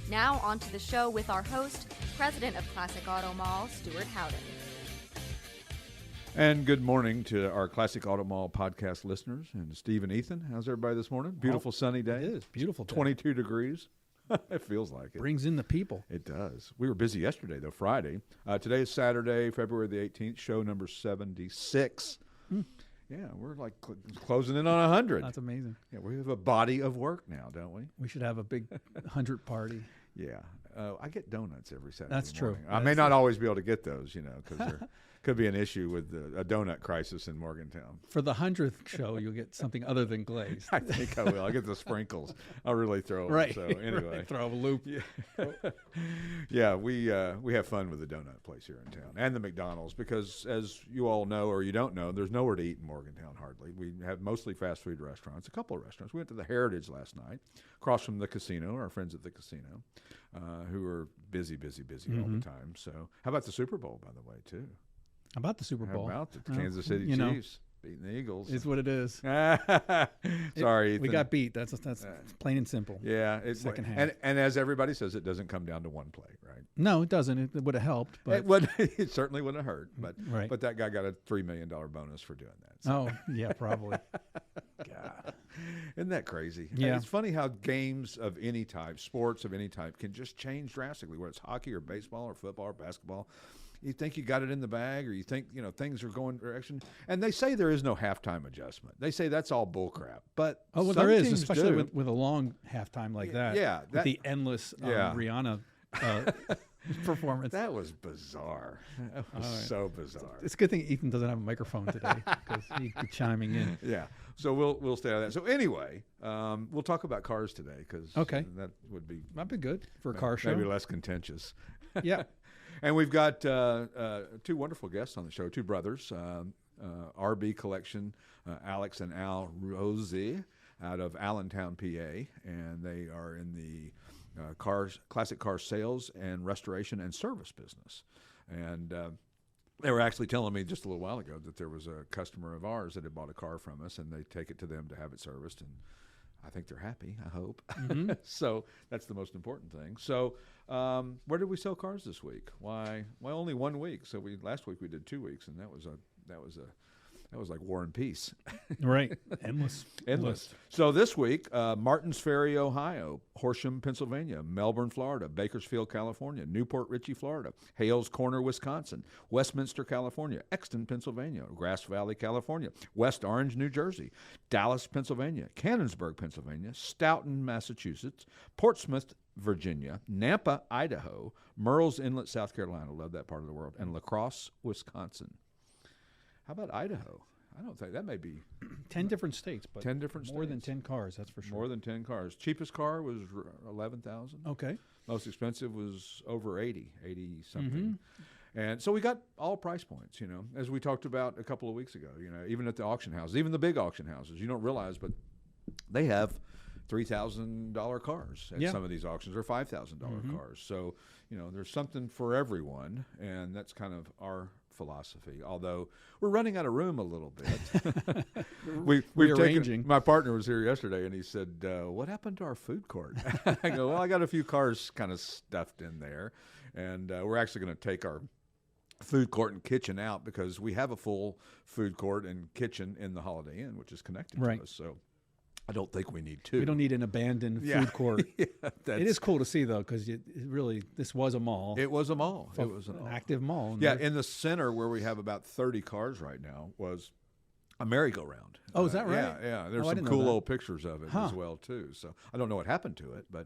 Now on to the show with our host, President of Classic Auto Mall, Stewart Howden. And good morning to our Classic Auto Mall podcast listeners. And Steve and Ethan, how's everybody this morning? Beautiful sunny day. It is. Beautiful day. 22 degrees. It feels like it. Brings in the people. It does. We were busy yesterday, though, Friday. Today is Saturday, February the 18th, show number 76. Yeah, we're like closing in on 100. That's amazing. Yeah, we have a body of work now, don't we? We should have a big 100 party. Yeah. I get donuts every Saturday That's morning. true. I may not always be able to get those, because there could be an issue with a donut crisis in Morgantown. For the 100th show, you'll get something other than glazed. I think I will. I'll get the sprinkles. I'll really throw them. Right. So anyway. Right. Throw a loop. Yeah, we have fun with the donut place here in town and the McDonald's because, as you all know or you don't know, there's nowhere to eat in Morgantown hardly. We have mostly fast food restaurants, a couple of restaurants. We went to the Heritage last night, across from the casino, our friends at the casino, who are busy all the time. So how about the Super Bowl, by the way, too? How about the Super Bowl? How about the Kansas City Chiefs beating the Eagles? It's what it is. Sorry, Ethan. We got beat. That's plain and simple. Yeah. Second half. And as everybody says, it doesn't come down to one play, right? No, it doesn't. It would have helped. But It certainly wouldn't have hurt. Right. But that guy got a $3 million bonus for doing that. So. Oh, yeah, probably. God. Isn't that crazy? Yeah. It's funny how games of any type, sports of any type, can just change drastically, whether it's hockey or baseball or football or basketball. You think you got it in the bag, or you think things are going direction, and they say there is no halftime adjustment. They say that's all bullcrap. But there is, teams especially do. with a long halftime like that. Yeah, with the endless Rihanna performance. That was bizarre. That was so bizarre. It's a good thing Ethan doesn't have a microphone today because he'd be chiming in. Yeah. So we'll stay on that. So anyway, we'll talk about cars today because that would be that'd be good for a car show. Maybe less contentious. Yeah. And we've got two wonderful guests on the show, two brothers, RB Collection, Alex and Al Ruozzi out of Allentown, PA, and they are in the classic car sales and restoration and service business. And they were actually telling me just a little while ago that there was a customer of ours that had bought a car from us, and they take it to them to have it serviced, and I think they're happy, I hope. Mm-hmm. So that's the most important thing. So where did we sell cars this week? Why only 1 week? So last week we did 2 weeks, and that was like War and Peace. Right. Endless. So this week, Martins Ferry, Ohio, Horsham, Pennsylvania, Melbourne, Florida, Bakersfield, California, Newport Richey, Florida, Hales Corner, Wisconsin, Westminster, California, Exton, Pennsylvania, Grass Valley, California, West Orange, New Jersey, Dallas, Pennsylvania, Cannonsburg, Pennsylvania, Stoughton, Massachusetts, Portsmouth, Virginia, Nampa, Idaho, Murrells Inlet, South Carolina, love that part of the world, and La Crosse, Wisconsin. How about Idaho? I don't think that may be 10 different states, but 10 different more states. than 10 cars, that's for sure. More than 10 cars. Cheapest car was $11,000. Okay. Most expensive was over 80 something. Mm-hmm. And so we got all price points, as we talked about a couple of weeks ago, even at the auction houses, even the big auction houses. You don't realize, but they have $3,000 cars at some of these auctions, or $5,000 cars. So, there's something for everyone, and that's kind of our philosophy, although we're running out of room a little bit. We've taken, my partner was here yesterday, and he said, what happened to our food court? I go, well, I got a few cars kind of stuffed in there, and we're actually going to take our food court and kitchen out because we have a full food court and kitchen in the Holiday Inn, which is connected to us. So I don't think we need two. We don't need an abandoned food court. It is cool to see, though, because this was a mall. It was a mall. It was an active mall. Yeah, in the center where we have about 30 cars right now was a merry-go-round. Oh, is that right? Yeah. There's some cool old pictures of it as well, too. So I don't know what happened to it, but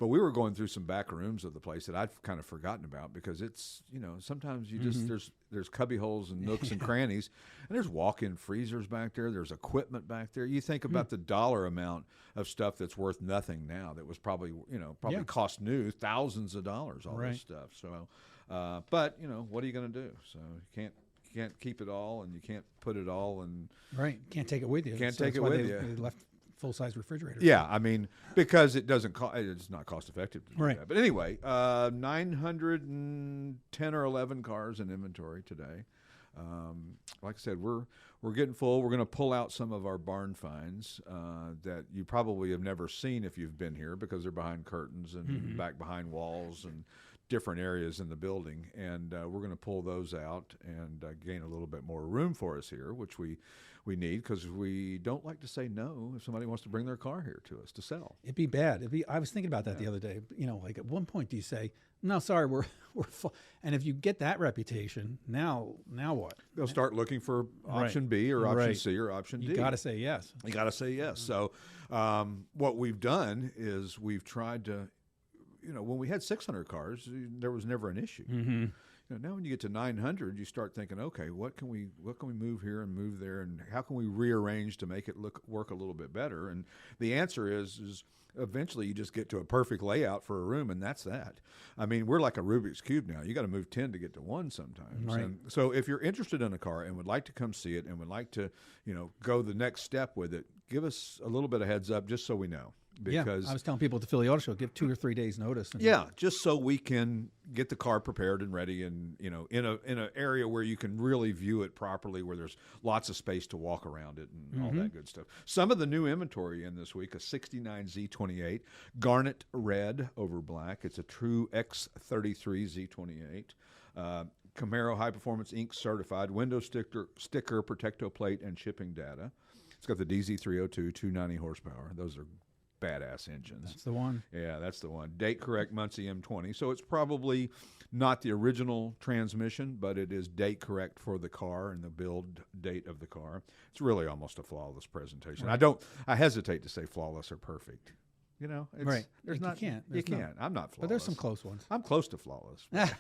we were going through some back rooms of the place that I'd kind of forgotten about because it's, sometimes you just, there's cubby holes and nooks and crannies, and there's walk-in freezers back there. There's equipment back there. You think about the dollar amount of stuff that's worth nothing now that was probably cost new thousands of dollars, all this stuff. So, but, what are you going to do? So you can't keep it all, and you can't put it all, and can't take it with you. Can't take it with you. They left full-size refrigerators. Yeah, I mean, because it doesn't it's not cost effective to do that. But anyway, 910 or 11 cars in inventory today. Like I said, we're getting full. We're going to pull out some of our barn finds that you probably have never seen if you've been here, because they're behind curtains and back behind walls and different areas in the building. And we're going to pull those out and gain a little bit more room for us here, which we need, because we don't like to say no if somebody wants to bring their car here to us to sell. It'd be bad. I was thinking about that the other day. Like at one point, do you say, "No, sorry, we're full"? And if you get that reputation, now what? They'll start looking for option B or option C or option D. You got to say yes. You got to say yes. So what we've done is we've tried to, when we had 600 cars, there was never an issue. Now when you get to 900, you start thinking, okay, what can we move here and move there, and how can we rearrange to make it work a little bit better? And the answer is eventually you just get to a perfect layout for a room, and that's that. I mean, we're like a Rubik's Cube now. You got to move 10 to get to 1 sometimes. Right. And so if you're interested in a car and would like to come see it and would like to, go the next step with it, give us a little bit of heads up just so we know. Because I was telling people at the Philly Auto Show, give 2 or 3 days notice. Just so we can get the car prepared and ready, and in an area where you can really view it properly, where there's lots of space to walk around it and all that good stuff. Some of the new inventory in this week: a '69 Z28, garnet red over black. It's a true X33 Z28. Camaro High Performance Inc. certified, window sticker, Protecto plate, and shipping data. It's got the DZ302, 290 horsepower. Those are badass engines. That's the one. Yeah, that's the one. Date correct Muncie M20. So it's probably not the original transmission, but it is date correct for the car and the build date of the car. It's really almost a flawless presentation. Right. I hesitate to say flawless or perfect. It's, right. There's you not. Can't. You can't. I'm not flawless. But there's some close ones. I'm close to flawless. I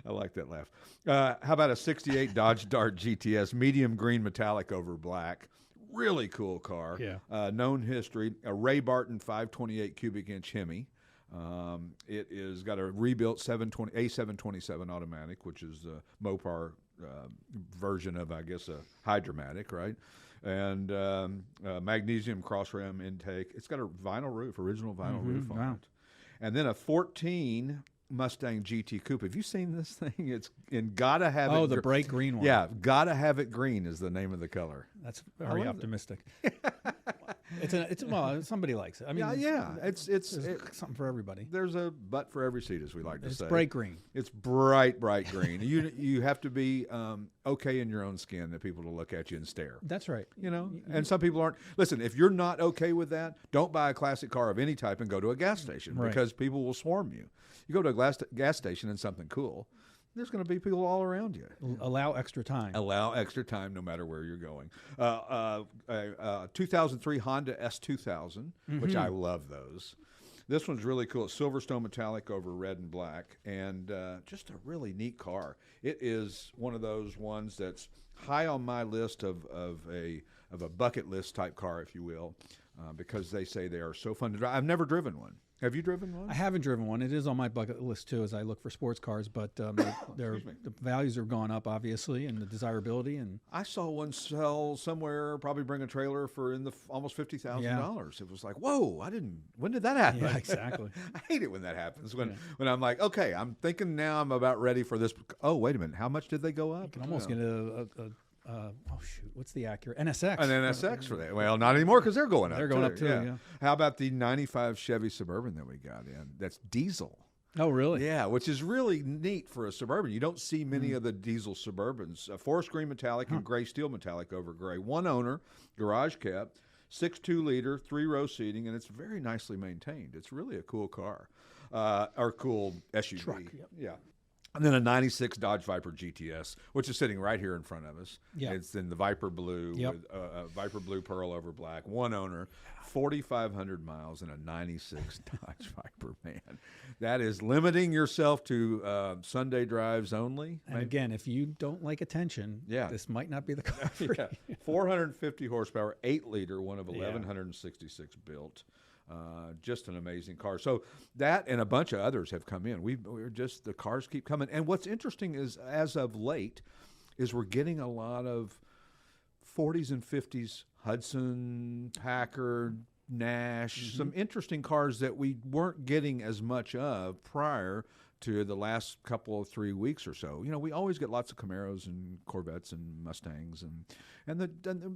like that laugh. How about a '68 Dodge Dart GTS, medium green metallic over black? Really cool car. Yeah. Known history, a Ray Barton 528 cubic inch Hemi. It is got a rebuilt A727 automatic, which is the Mopar version of, I guess, a Hydromatic, right? And magnesium cross ram intake. It's got a vinyl roof, original vinyl roof on it. And then a 14 Mustang GT Coupe. Have you seen this thing? It's in gotta have it. Oh, the bright green one. Yeah, gotta have it green is the name of the color. That's very optimistic. Well, somebody likes it. I mean, it's something for everybody. There's a butt for every seat, as we like to say. It's bright green. It's bright green. You have to be okay in your own skin that people to look at you and stare. That's right. And some people aren't. Listen, if you're not okay with that, don't buy a classic car of any type and go to a gas station, because people will swarm you. You go to a gas station and something cool, there's going to be people all around you. Allow extra time. Allow extra time no matter where you're going. 2003 Honda S2000, which I love those. This one's really cool. It's Silverstone metallic over red and black, and just a really neat car. It is one of those ones that's high on my list of a bucket list type car, if you will, because they say they are so fun to drive. I've never driven one. Have you driven one? I haven't driven one. It is on my bucket list too, as I look for sports cars. But the values have gone up, obviously, and the desirability. And I saw one sell somewhere, probably bring a trailer for almost $50,000. It was like, whoa! When did that happen? Yeah, exactly. I hate it when that happens. When I'm like, okay, I'm thinking now I'm about ready for this. Oh, wait a minute! How much did they go up? You can almost get what's the accurate NSX? An NSX for that. Well, not anymore, because they're going up. They're going up too. Yeah. How about the '95 Chevy Suburban that we got in? That's diesel. Oh, really? Yeah, which is really neat for a Suburban. You don't see many of the diesel Suburbans. Forest green metallic and gray steel metallic over gray. One owner, garage kept, 6.2 liter, 3-row seating, and it's very nicely maintained. It's really a cool car, or cool SUV. Truck, yep. Yeah. And then a '96 Dodge Viper GTS, which is sitting right here in front of us. Yeah. It's in the Viper Blue, with Viper Blue Pearl over black. One owner, 4,500 miles, and a '96 Dodge Viper, man. That is limiting yourself to Sunday drives only. And again, if you don't like attention, this might not be the car for you. 450 horsepower, 8-liter, one of 1,166 built. Just an amazing car. So that and a bunch of others have come in. The cars keep coming. And what's interesting is, as of late, is we're getting a lot of 40s and 50s Hudson, Packard, Nash, some interesting cars that we weren't getting as much of prior to the last couple of 3 weeks or so, we always get lots of Camaros and Corvettes and Mustangs, and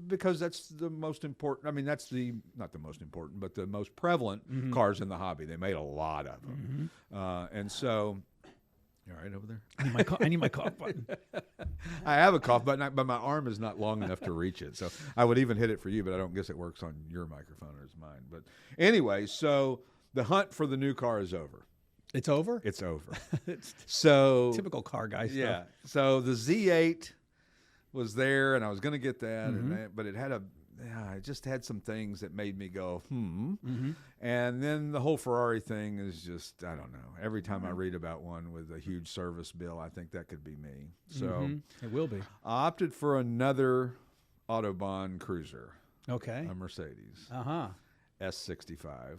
because that's the most important. I mean, that's not the most important, but the most prevalent cars in the hobby. They made a lot of them, and so. You all right over there? I need my cough button. I have a cough button, but my arm is not long enough to reach it. So I would even hit it for you, but I don't guess it works on your microphone or it's mine. But anyway, so the hunt for the new car is over. It's over? It's over. It's so typical car guy stuff. Yeah. So the Z8 was there, and I was going to get that, but it just had some things that made me go, And then the whole Ferrari thing is just, I don't know. Every time I read about one with a huge service bill, I think that could be me. So it will be. I opted for another Autobahn cruiser. Okay. A Mercedes. S65.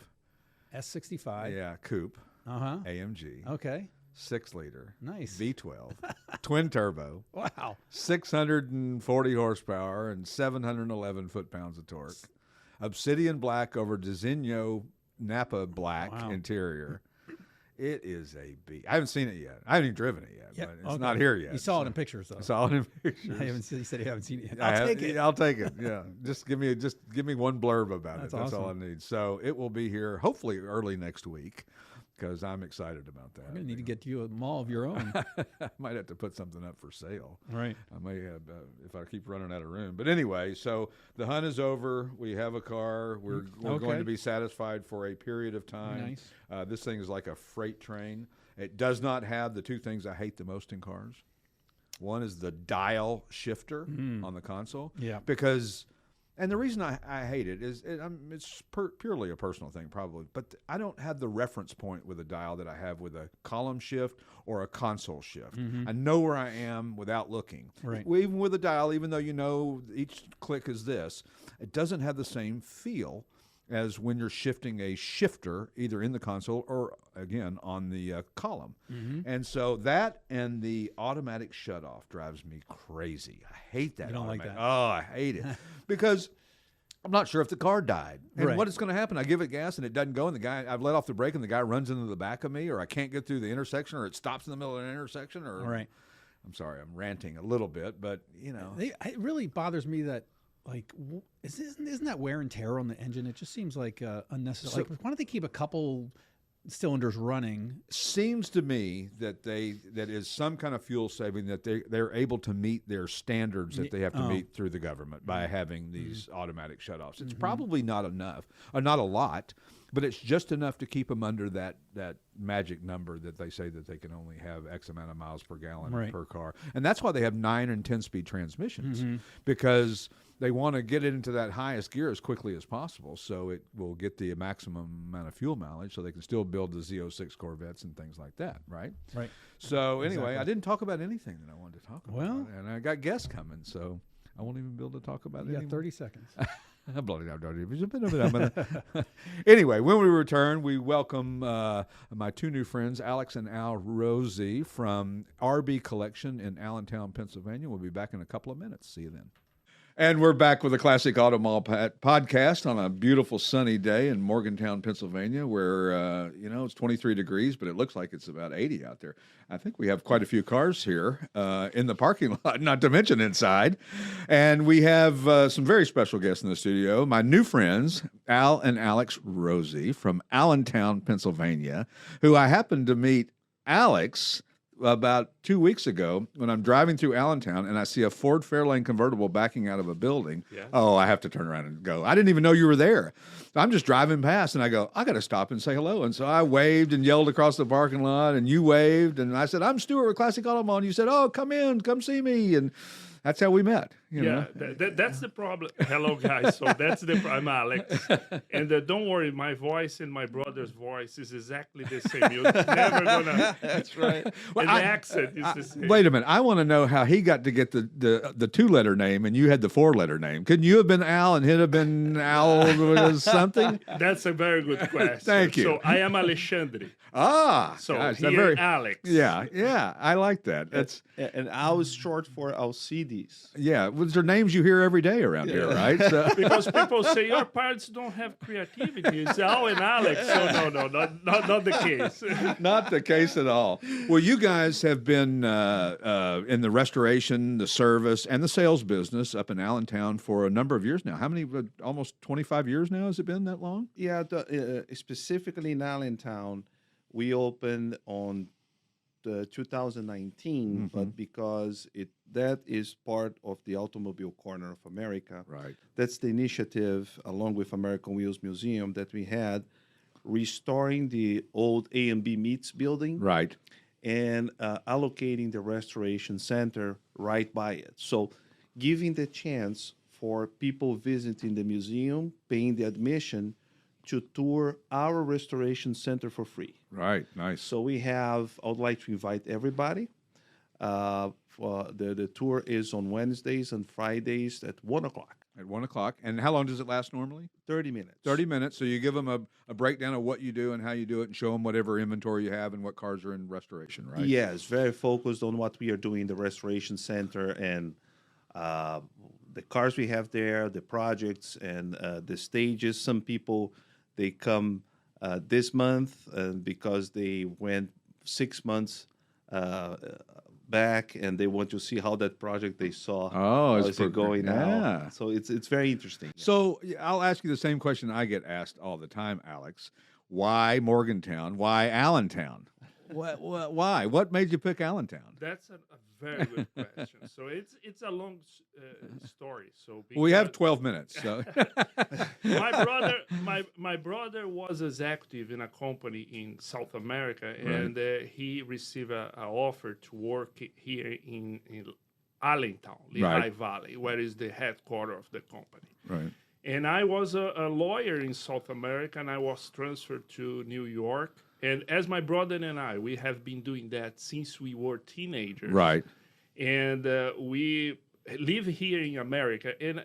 S65. Yeah, coupe. AMG. Okay. 6-liter. Nice. V12. Twin turbo. Wow. 640 horsepower and 711 foot-pounds of torque. Obsidian black over Designo Napa black interior. It is a beast. I haven't seen it yet. I haven't even driven it yet, but it's not here yet. You saw it in pictures, though. I saw it in pictures. He said you haven't seen it yet. I'll take it. I'll take it. Yeah, just give me one blurb about it. That's all I need. So it will be here hopefully early next week, because I'm excited about that. I'm going to need to get you a mall of your own. I might have to put something up for sale. Right. I may have, if I keep running out of room. But anyway, so the hunt is over. We have a car. We're going to be satisfied for a period of time. Nice. This thing is like a freight train. It does not have the two things I hate the most in cars. One is the dial shifter on the console. Yeah. Because... And the reason I hate it is it's purely a personal thing, probably. But I don't have the reference point with a dial that I have with a column shift or a console shift. I know where I am without looking. Right. Even with a dial, even though each click is this, it doesn't have the same feel as when you're shifting a shifter either in the console or, again, on the column. And so that and the automatic shutoff drives me crazy. I hate that. You don't like that? Oh, I hate it. Because I'm not sure if the car died. And what is going to happen? I give it gas and it doesn't go, and I've let off the brake and the guy runs into the back of me, or I can't get through the intersection, or it stops in the middle of an intersection. Or I'm sorry, I'm ranting a little bit, but, It really bothers me that, isn't that wear and tear on the engine? It just seems like unnecessary. Why don't they keep a couple cylinders running? Seems to me that that is some kind of fuel saving, that they're able to meet their standards that they have to meet through the government by having these automatic shutoffs. It's probably not enough, or not a lot, but it's just enough to keep them under that magic number that they say that they can only have X amount of miles per gallon per car. And that's why they have 9 and 10-speed transmissions, because they want to get it into that highest gear as quickly as possible, so it will get the maximum amount of fuel mileage, so they can still build the Z06 Corvettes and things like that, right? Right. So anyway, I didn't talk about anything that I wanted to talk about. Well, And I got guests coming, so I won't even be able to talk about it. You got 30 seconds. Anyway, when we return, we welcome my two new friends, Alex and Al Ruozzi from RB Collection in Allentown, Pennsylvania. We'll be back in a couple of minutes. See you then. And we're back with the Classic Auto Mall podcast on a beautiful sunny day in Morgantown, Pennsylvania, where, it's 23 degrees, but it looks like it's about 80 out there. I think we have quite a few cars here in the parking lot, not to mention inside. And we have some very special guests in the studio. My new friends, Al and Alex Ruozzi from Allentown, Pennsylvania, who I happened to meet Alex about 2 weeks ago when I'm driving through Allentown and I see a Ford Fairlane convertible backing out of a building. Yeah. Oh, I have to turn around and go. I didn't even know you were there. I'm just driving past and I go, I got to stop and say hello. And so I waved and yelled across the parking lot, and you waved, and I said, I'm Stewart with Classic Auto Mall. And you said, oh, come in, come see me. And that's how we met. That's the problem. Hello, guys. So I'm Alex. And don't worry, my voice and my brother's voice is exactly the same. You're never going to. That's right. Well, and the accent is the same. Wait a minute. I want to know how he got to get the 2-letter name and you had the 4-letter name. Couldn't you have been Al and he'd have been Al or something? That's a very good question. Thank you. So I am Alexandre. So Alex. Yeah. I like that. And Al is short for Alcide. CDs. Yeah, well, they're names you hear every day around here, right? So. Because people say your parents don't have creativity. It's Al and Alex. So no, not the case. Not the case at all. Well, you guys have been in the restoration, the service, and the sales business up in Allentown for a number of years now. How many? Almost 25 years now. Has it been that long? Yeah, specifically in Allentown, we opened on the 2019, but because that is part of the Automobile Corner of America. Right. That's the initiative, along with American Wheels Museum, that we had, restoring the old A&B Meats building. Right. And allocating the restoration center right by it. So giving the chance for people visiting the museum, paying the admission, to tour our restoration center for free. Right. Nice. So I would like to invite everybody. The tour is on Wednesdays and Fridays at 1 o'clock. At 1 o'clock. And how long does it last normally? 30 minutes. 30 minutes. So you give them a breakdown of what you do and how you do it and show them whatever inventory you have and what cars are in restoration, right? Yes, very focused on what we are doing in the restoration center and the cars we have there, the projects and the stages. Some people, they come this month because they went 6 months back and they want to see how that project they saw how is it going now. So it's very interesting. So I'll ask you the same question I get asked all the time, Alex. Why Morgantown? Why Allentown? Why? What made you pick Allentown? That's a very good question. So it's a long story. So We have 12 minutes. So my brother was executive in a company in South America, and he received an offer to work here in Allentown, Lehigh Valley, where is the headquarters of the company. Right. And I was a lawyer in South America, and I was transferred to New York. And as my brother and I, we have been doing that since we were teenagers. Right. And we live here in America. And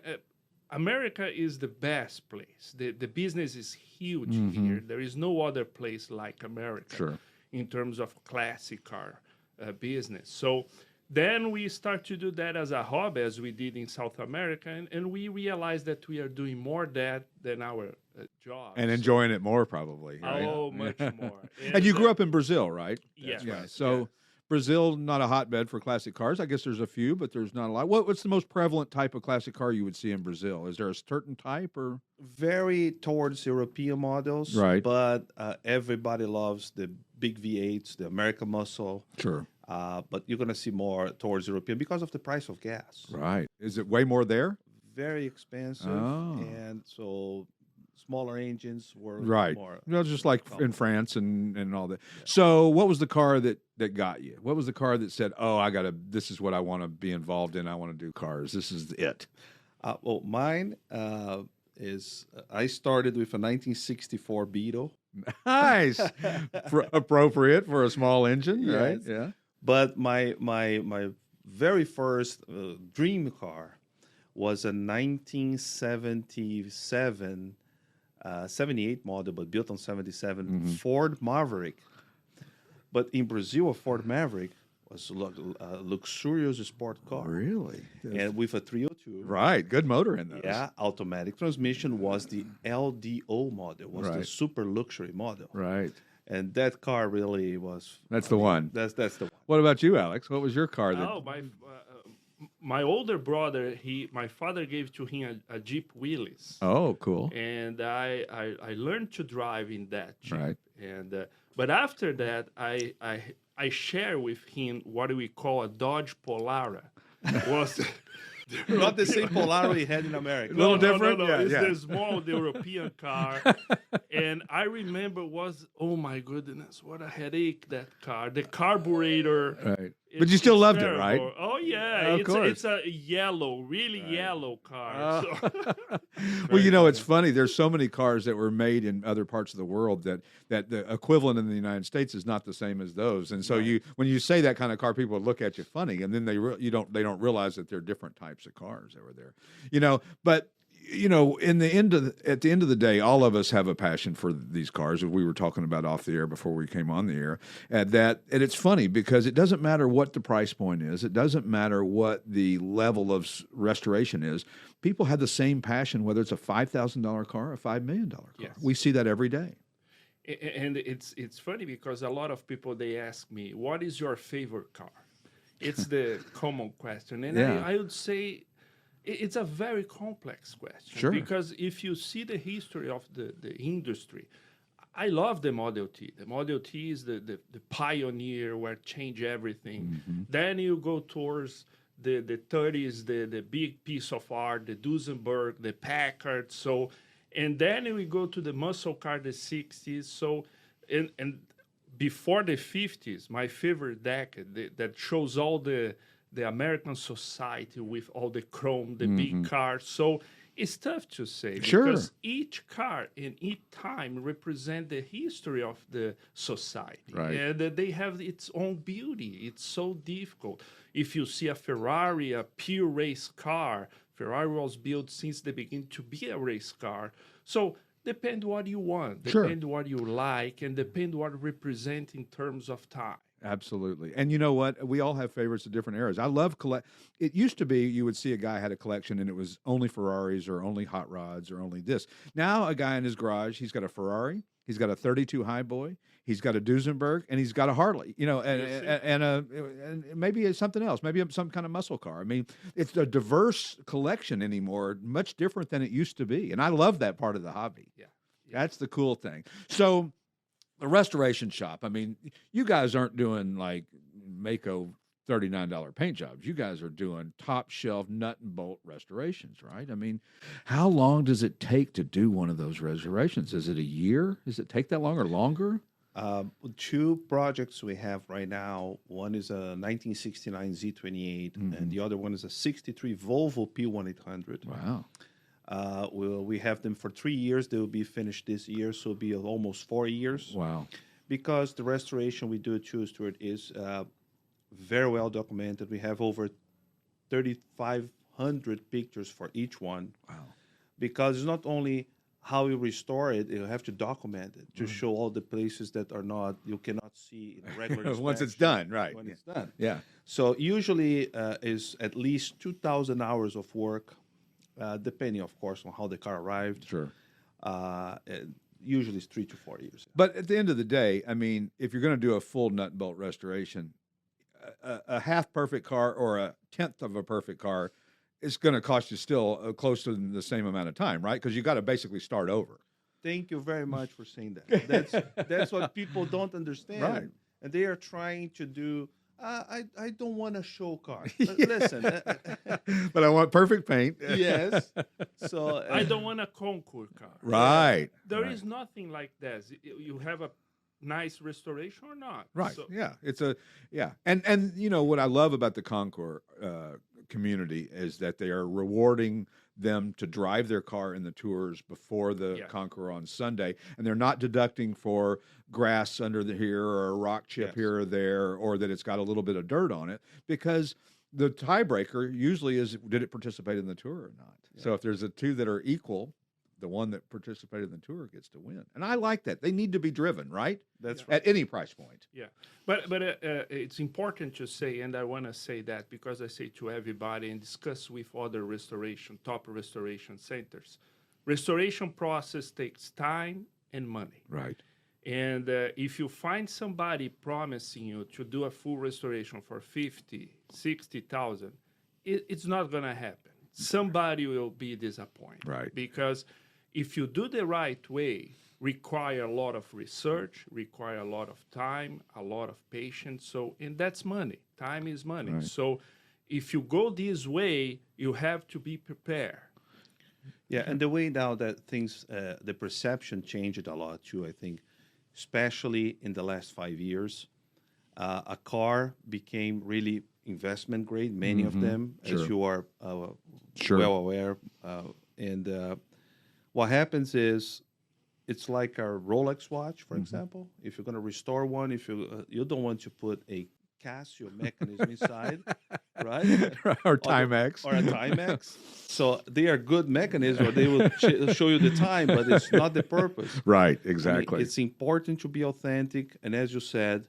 America is the best place. The business is huge here. There is no other place like America in terms of classic car business. So then we start to do that as a hobby, as we did in South America, and we realized that we are doing more that than our job. And enjoying it more, probably. Right? Oh, much more. And you grew up in Brazil, right? Yes. Yeah. So Brazil, not a hotbed for classic cars. I guess there's a few, but there's not a lot. What's the most prevalent type of classic car you would see in Brazil? Is there a certain type or? Very towards European models. Right. But everybody loves the big V8s, the American Muscle. Sure. But you're going to see more towards European because of the price of gas. Right. Is it way more there? Very expensive. Oh. And so smaller engines were more. Just like in France and all that. Yeah. So what was the car that got you? What was the car that said, this is what I want to be involved in. I want to do cars. This is it. Well, mine is, I started with a 1964 Beetle. Nice. Appropriate for a small engine, yes. Right? Yeah. But my very first dream car was a 1977, 78 model, but built on 77 Ford Maverick. But in Brazil, a Ford Maverick was a luxurious sport car. Really? And with a 302. Right. Good motor in those. Yeah. Automatic transmission was the LDO model, was the super luxury model. Right. And that car really was. That's the one. That's the one. What about you, Alex? What was your car? My older brother, my father gave to him a Jeep Willys. Oh, cool. And I learned to drive in that Jeep. Right. And but after that, I share with him what we call a Dodge Polara. Was not the same Polara we had in America. A little different? No. Yeah, it's the small European car. And I remember oh my goodness, what a headache that car. The carburetor. Right. But you still loved terrible. It, right? Oh, yeah. It's a yellow, really yellow car. Well, it's funny. There's so many cars that were made in other parts of the world that the equivalent in the United States is not the same as those. And so when you say that kind of car, people look at you funny, and then they don't realize that they're different types of cars that were there. But you know, at the end of the day, all of us have a passion for these cars. We were talking about off the air before we came on the air. And it's funny because it doesn't matter what the price point is. It doesn't matter what the level of restoration is. People have the same passion, whether it's a $5,000 car or a $5 million car. Yes. We see that every day. And it's funny because a lot of people, they ask me, what is your favorite car? It's the common question. And Yeah. I would say it's a very complex question. Sure. Because if you see the history of the industry, I love the Model T. The Model T is the pioneer where it changed everything. Mm-hmm. Then you go towards the 30s, the big piece of art, the Duesenberg, the Packard. So, and then we go to the muscle car, the 60s. So, and before the 50s, my favorite decade that shows all the American society with all the chrome, the big cars. So it's tough to say Sure. because each car in each time represent the history of the society. Right. And they have its own beauty. It's so difficult. If you see a Ferrari, a pure race car, Ferrari was built since the beginning to be a race car. So depend what you want, Sure. depend what you like, and depend what it represent in terms of time. Absolutely. And you know what? We all have favorites of different eras. I love It used to be you would see a guy had a collection and it was only Ferraris or only hot rods or only this. Now a guy in his garage, he's got a Ferrari, he's got a 32 Highboy, he's got a Duesenberg, and he's got a Harley, you know, and maybe it's something else, maybe some kind of muscle car. I mean, it's a diverse collection anymore, much different than it used to be. And I love that part of the hobby. Yeah. That's the cool thing. So the restoration shop, I mean, you guys aren't doing like Mako $39 paint jobs. You guys are doing top shelf nut and bolt restorations, right? I mean, how long does it take to do one of those restorations? Is it a year? Does it take that long or longer? Two projects we have right now. One is a 1969 Z28, and the other one is a 63 Volvo P1800. Wow. We have them for 3 years. They will be finished this year, so it'll be almost 4 years. Wow. Because the restoration we do too, Stuart, is very well documented. We have over 3,500 pictures for each one. Wow. Because it's not only how you restore it, you have to document it to show all the places that are not, you cannot see in a regular Once it's inspection done, right. When Yeah. it's done. Yeah. So usually is at least 2,000 hours of work, depending, of course, on how the car arrived. Sure. Usually it's 3 to 4 years. But at the end of the day, I mean, if you're going to do a full nut and bolt restoration, a half perfect car or a tenth of a perfect car is going to cost you still close to the same amount of time, right? Because you got to basically start over. Thank you very much for saying that. That's what people don't understand. Right. And they are trying to do, I don't want a show car. Listen. But I want perfect paint. Yes. So I don't want a Concours car. Right. There is nothing like that. You have a nice restoration or not. Right. So, Yeah. It's and you know what I love about the Concours community is that they are rewarding them to drive their car in the tours before the Concours on Sunday, and they're not deducting for grass under here or a rock chip here or there, or that it's got a little bit of dirt on it, because the tiebreaker usually is, did it participate in the tour or not? Yeah. So if there's a two that are equal, the one that participated in the tour gets to win. And I like that. They need to be driven, right? That's At any price point. Yeah, but it's important to say, and I want to say that because I say to everybody and discuss with other top restoration centers, restoration process takes time and money. Right. And if you find somebody promising you to do a full restoration for 50, 60,000, it's not going to happen. Somebody will be disappointed. Right. Because if you do the right way, require a lot of research, require a lot of time, a lot of patience. So, and that's money. Time is money. Right. So if you go this way, you have to be prepared. Yeah, and the way now that things, the perception changed a lot too, I think, especially in the last 5 years. A car became really investment grade, many of them, as you are well aware. And what happens is, it's like a Rolex watch, for example. If you're going to restore one, if you don't want to put a Casio mechanism inside, right? or Timex. Or a Timex. So they are good mechanisms, or they will show you the time, but it's not the purpose. Right, I mean, exactly. it's important to be authentic, and as you said,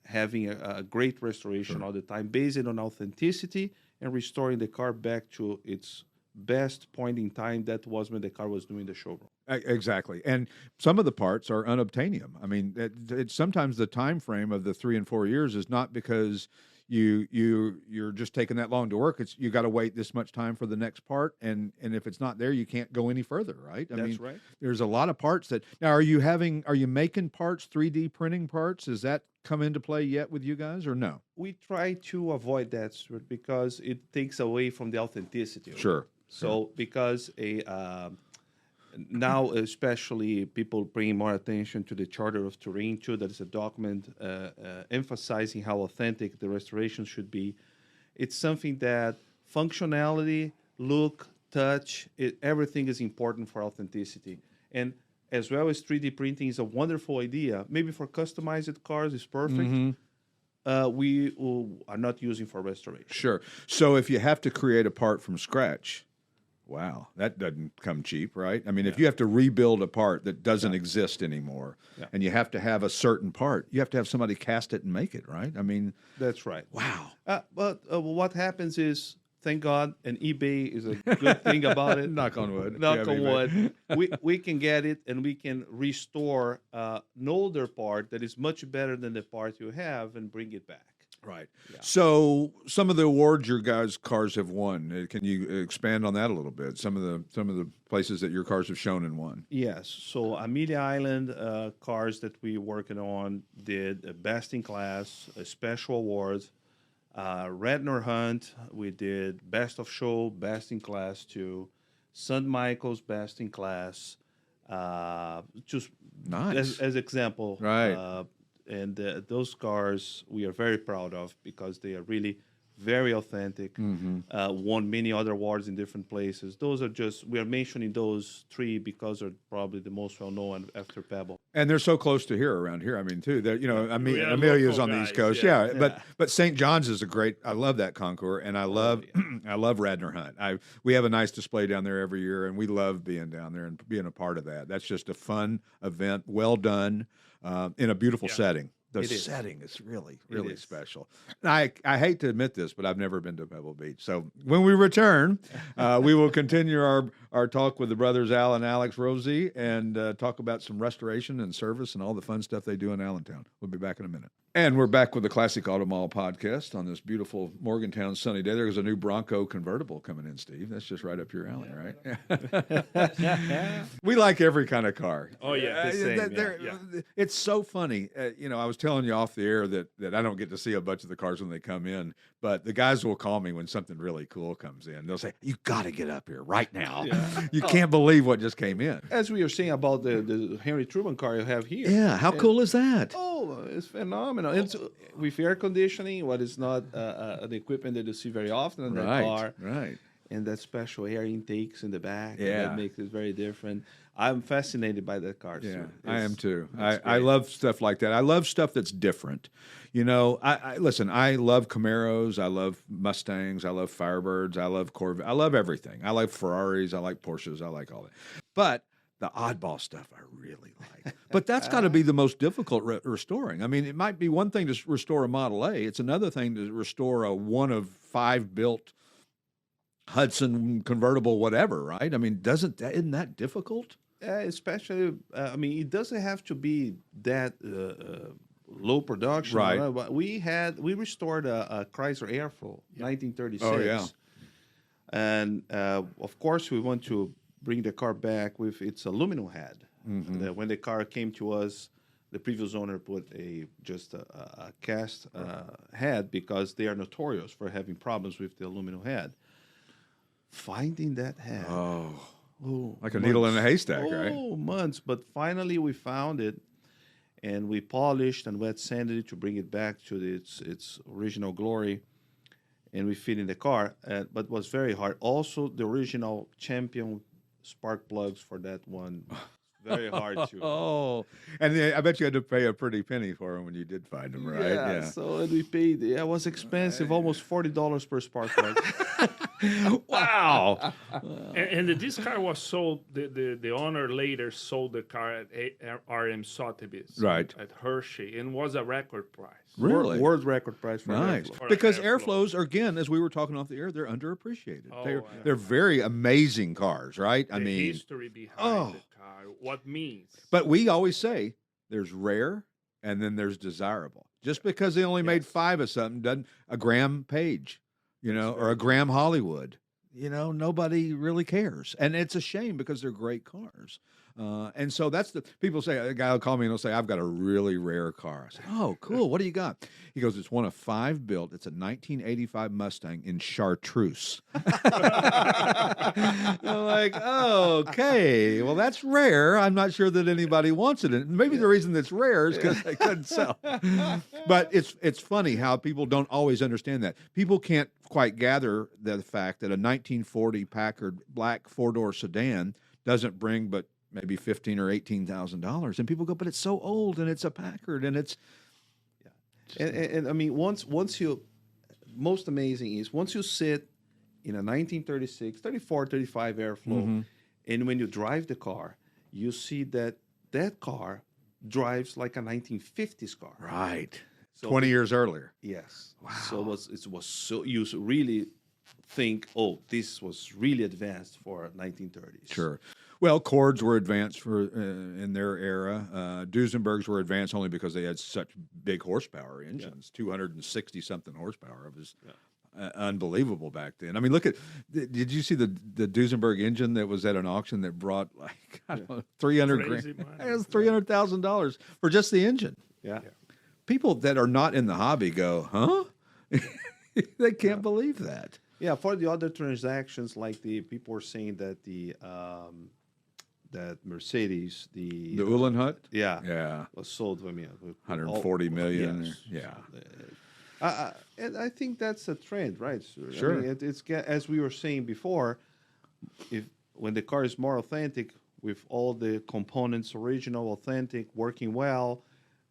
having a great restoration all the time, based on authenticity and restoring the car back to its best point in time. That was when the car was doing the showroom. Exactly, and some of the parts are unobtainium. I mean, it's sometimes the time frame of the 3 and 4 years is not because you're just taking that long to work. It's you got to wait this much time for the next part, and if it's not there, you can't go any further, right? I mean, right. There's a lot of parts that now. Are you making parts, 3D printing parts? Does that come into play yet with you guys, or no? We try to avoid that, Stuart, because it takes away from the authenticity of it. Sure. So because now, especially people bringing more attention to the Charter of Turin too. That is a document emphasizing how authentic the restoration should be. It's something that functionality, look, touch, everything is important for authenticity. And as well as 3D printing is a wonderful idea. Maybe for customized cars is perfect. We are not using for restoration. Sure. So if you have to create a part from scratch, wow, that doesn't come cheap, right? I mean, if you have to rebuild a part that doesn't exist anymore, and you have to have a certain part, you have to have somebody cast it and make it, right? I mean, That's right. wow. But what happens is, thank God, and eBay is a good thing about it. Knock on wood. Knock Yeah, on eBay. wood. We can get it, and we can restore an older part that is much better than the part you have and bring it back. Right. So some of the awards your guys' cars have won. Can you expand on that a little bit? Some of the places that your cars have shown and won. Yes. So Amelia Island cars that we working on did a best in class, a special award. Radnor Hunt, we did best of show, best in class too. St. Michael's best in class. Just Nice. as example, Right. And those cars we are very proud of because they are really very authentic. Won many other awards in different places. Those are just, we are mentioning those three because they're probably the most well known after Pebble. And they're so close to here, around here. I mean, too. I mean, We are Amelia's local on the East guys, Coast, yeah. But St. John's is a great. I love that Concours, and I love I love Radnor Hunt. We have a nice display down there every year, and we love being down there and being a part of that. That's just a fun event, well done, in a beautiful setting. The setting is really, really special. And I hate to admit this, but I've never been to Pebble Beach. So when we return, we will continue our talk with the brothers Al and Alex Ruozzi and talk about some restoration and service and all the fun stuff they do in Allentown. We'll be back in a minute. And we're back with the Classic Auto Mall podcast on this beautiful Morgantown sunny day. There's a new Bronco convertible coming in, Steve. That's just right up your alley, right? We like every kind of car. Oh, yeah. It's so funny. I was telling you off the air that I don't get to see a bunch of the cars when they come in, but the guys will call me when something really cool comes in. They'll say, "You got to get up here right now. You can't believe what just came in." As we were saying about the Henry Truman car you have here. Yeah, how cool is that? Oh, it's phenomenal. It's with air conditioning, what is not an equipment that you see very often in that car. Right. And that special air intakes in the back. Yeah. That makes it very different. I'm fascinated by that car. Yeah, Sir. I am too. I great. love stuff like that. I love stuff that's different. Listen, I love Camaros. I love Mustangs. I love Firebirds. I love Corvette. I love everything. I like Ferraris. I like Porsches. I like all that. But the oddball stuff I really like. But that's got to be the most difficult restoring. I mean, it might be one thing to restore a Model A. It's another thing to restore a one of five built Hudson convertible, whatever, right? I mean, isn't that difficult? Especially, it doesn't have to be that low production. Right. But we restored a Chrysler Airflow, 1936. Oh, yeah. And of course, we want to bring the car back with its aluminum head. When the car came to us, the previous owner put just a cast head because they are notorious for having problems with the aluminum head. Finding that head. Like a needle in a haystack, right? Oh, months. But finally we found it, and we polished and wet sanded it to bring it back to its original glory, and we fit in the car. But it was very hard. Also, the original Champion spark plugs for that one, Very hard to. Oh, and I bet you had to pay a pretty penny for them when you did find them, right? Yeah, so and we paid. Yeah, it was expensive, almost $40 per spark plug. Wow. And this car was sold. The owner later sold the car at RM Sotheby's, Right. at Hershey, and was a record price. Really? World record price for Nice. airflow. Or Because airflow. airflows, again, as we were talking off the air, they're underappreciated. Oh, They're very amazing cars, right? I The mean, history behind oh. the car, what means. but we always say there's rare and then there's desirable. Just because they only made 5 of something doesn't a Graham Page, or a Graham Hollywood. Nobody really cares. And it's a shame because they're great cars. And so that's people say, a guy will call me and he'll say, I've got a really rare car. I say, oh, cool. What do you got? He goes, it's one of 5 built. It's a 1985 Mustang in chartreuse. I'm like, oh, okay. Well, that's rare. I'm not sure that anybody wants it. And maybe the reason that's rare is because they couldn't sell. But it's funny how people don't always understand that. People can't quite gather the fact that a 1940 Packard black 4-door sedan doesn't bring but maybe $15,000 or $18,000, and people go, but it's so old, and it's a Packard, and it's And I mean, once you, most amazing is once you sit in a 1936, 34, 35 airflow, and when you drive the car, you see that car drives like a 1950s car. right. So 20 years earlier. Yes. Wow. So it was so you really think, oh, this was really advanced for 1930s. Sure. Well, Cords were advanced for in their era. Duesenbergs were advanced only because they had such big horsepower engines, 260-something horsepower. It was unbelievable back then. I mean, look at, did you see the Duesenberg engine that was at an auction that brought like, I don't know, 300 Crazy grand? money. It was $300,000 for just the engine. Yeah. People that are not in the hobby go, huh? They can't believe that. Yeah. For the other transactions, like the people were saying that that Mercedes, the Uhlenhut? yeah, was sold with me 140 million. Yes. Yeah. And I think that's a trend, right? Sir? Sure. I mean, it's as we were saying before, when the car is more authentic, with all the components original, authentic, working well,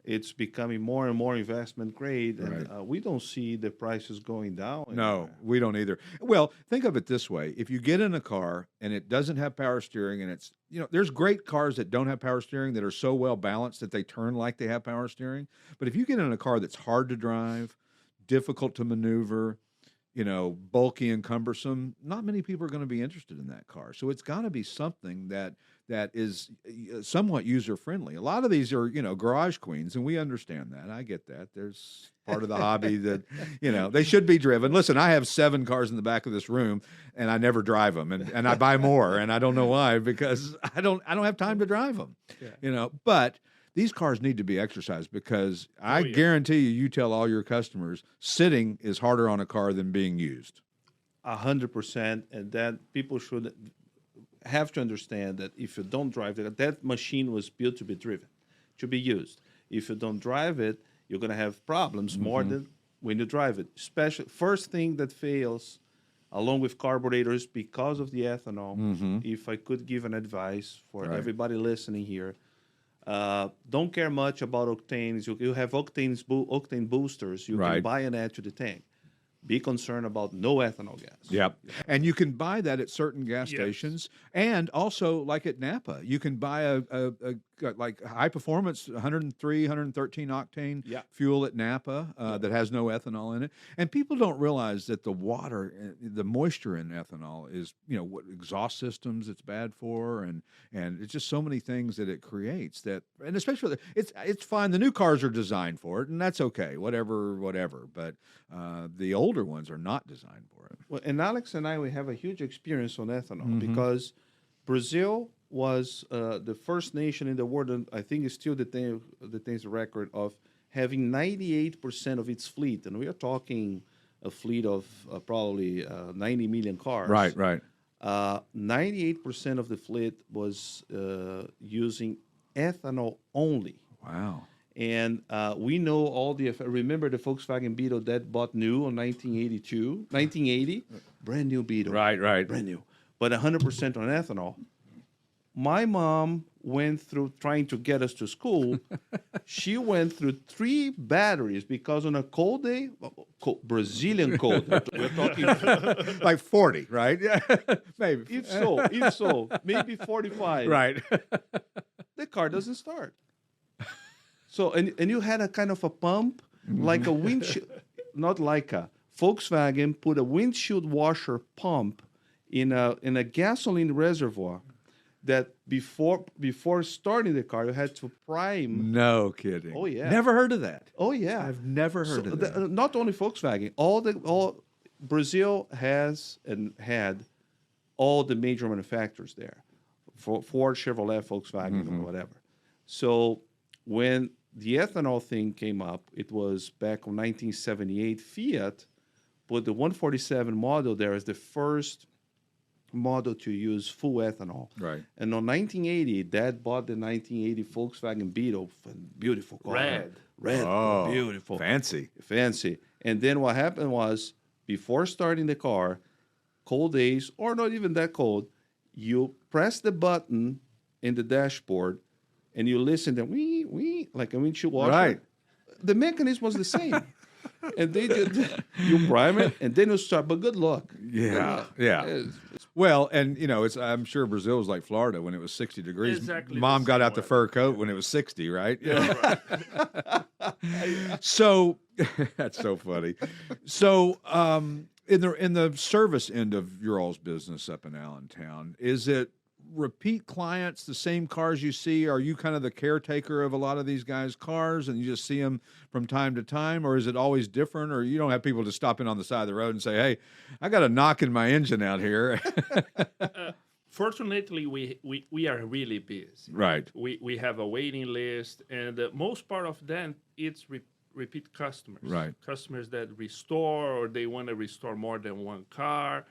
it's becoming more and more investment grade, and we don't see the prices going down. No, we don't either. Well, think of it this way. If you get in a car and it doesn't have power steering, and it's, there's great cars that don't have power steering that are so well balanced that they turn like they have power steering. But if you get in a car that's hard to drive, difficult to maneuver, bulky and cumbersome, not many people are going to be interested in that car. So it's got to be something that is somewhat user-friendly. A lot of these are, garage queens, and we understand that. I get that. There's part of the hobby that, they should be driven. Listen, I have 7 cars in the back of this room, and I never drive them, and I buy more, and I don't know why, because I don't have time to drive them, But these cars need to be exercised because I guarantee you tell all your customers sitting is harder on a car than being used. 100%, and that people should have to understand that if you don't drive it, that machine was built to be driven, to be used. If you don't drive it, you're going to have problems more than when you drive it. Especially, first thing that fails, along with carburetors, because of the ethanol. If I could give an advice for everybody listening here, don't care much about octanes. You have octane boosters. You can buy and add to the tank. Be concerned about no ethanol gas. Yep. And you can buy that at certain gas stations, and also like at Napa, you can buy a like high performance 103, 113 octane fuel at Napa that has no ethanol in it. And people don't realize that the water, the moisture in ethanol is, what exhaust systems it's bad for, and it's just so many things that it creates that, and especially it's fine. The new cars are designed for it, and that's okay, whatever. But the older ones are not designed for it. Well, and Alex and I, we have a huge experience on ethanol because Brazil was the first nation in the world, and I think it still detains the record of having 98% of its fleet, and we are talking a fleet of probably 90 million cars. Right. 98% of the fleet was using ethanol only. Wow. And we know all the. Remember the Volkswagen Beetle that bought new in 1980, brand new Beetle. Right. Brand new, but 100% on ethanol. My mom went through trying to get us to school. She went through 3 batteries because on a cold day, Brazilian cold, we're talking, Like 40, right? Yeah, maybe. if so, maybe 45. Right. The car doesn't start. So, and you had a kind of a pump, like a windshield, not like a Volkswagen put a windshield washer pump in a gasoline reservoir that before starting the car, you had to prime. No kidding. Oh, yeah. Never heard of that. Oh, yeah. I've never heard of that. Not only Volkswagen, all Brazil has and had all the major manufacturers there, Ford, Chevrolet, Volkswagen, or whatever. So when the ethanol thing came up, it was back in 1978. Fiat put the 147 model there as the first model to use full ethanol. Right. And on 1980, Dad bought the 1980 Volkswagen Beetle, beautiful car. Red, Oh, beautiful. fancy. And then what happened was, before starting the car, cold days, or not even that cold, you press the button in the dashboard and you listen to wee, wee, like a windshield washer. Right. The mechanism was the same. And they did, you prime it and then you start, but good luck. Yeah. It's- Well, and I'm sure Brazil was like Florida when it was 60 degrees. Exactly Mom the got same out the way. fur coat when it was 60, right? Yeah, right. So that's so funny. So in the service end of your all's business up in Allentown, is it repeat clients, the same cars you see? Are you kind of the caretaker of a lot of these guys' cars and you just see them from time to time, or is it always different, or you don't have people just stop in on the side of the road and say, hey, I got a knock in my engine out here? Fortunately, we are really busy. Right. We have a waiting list, and most part of them, it's repeat customers. Right. Customers that restore, or they want to restore more than one car.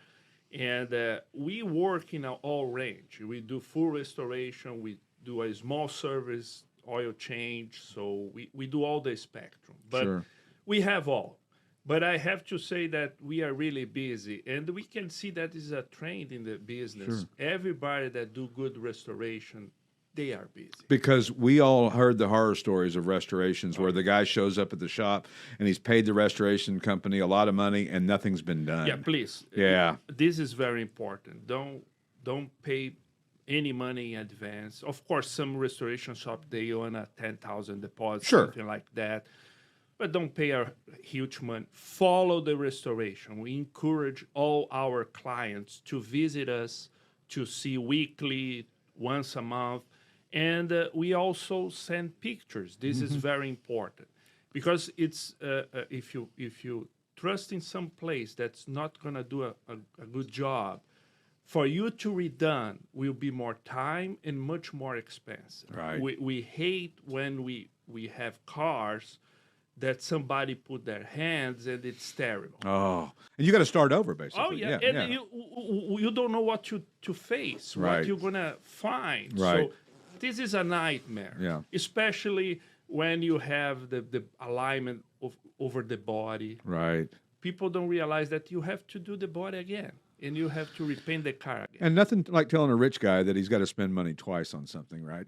And we work in all range. We do full restoration. We do a small service, oil change. So we do all the spectrum. But Sure. we have all. But I have to say that we are really busy. And we can see that is a trend in the business. Sure. Everybody that do good restoration, they are busy. Because we all heard the horror stories of restorations where the guy shows up at the shop and he's paid the restoration company a lot of money and nothing's been done. Yeah, please. Yeah. This is very important. Don't pay any money in advance. Of course, some restoration shop, they own a 10,000 deposit, Sure. something like that. But don't pay a huge money. Follow the restoration. We encourage all our clients to visit us, to see weekly, once a month. And we also send pictures. This is very important because it's if you trust in some place that's not going to do a good job, for you to redone will be more time and much more expensive. Right. We hate when we have cars that somebody put their hands and it's terrible. Oh, and you got to start over, basically. Oh yeah, and you don't know what to face, Right. what you're gonna find. Right. So this is a nightmare. Yeah. Especially when you have the alignment over the body. Right. People don't realize that you have to do the body again, and you have to repaint the car again. And nothing like telling a rich guy that he's got to spend money twice on something, right?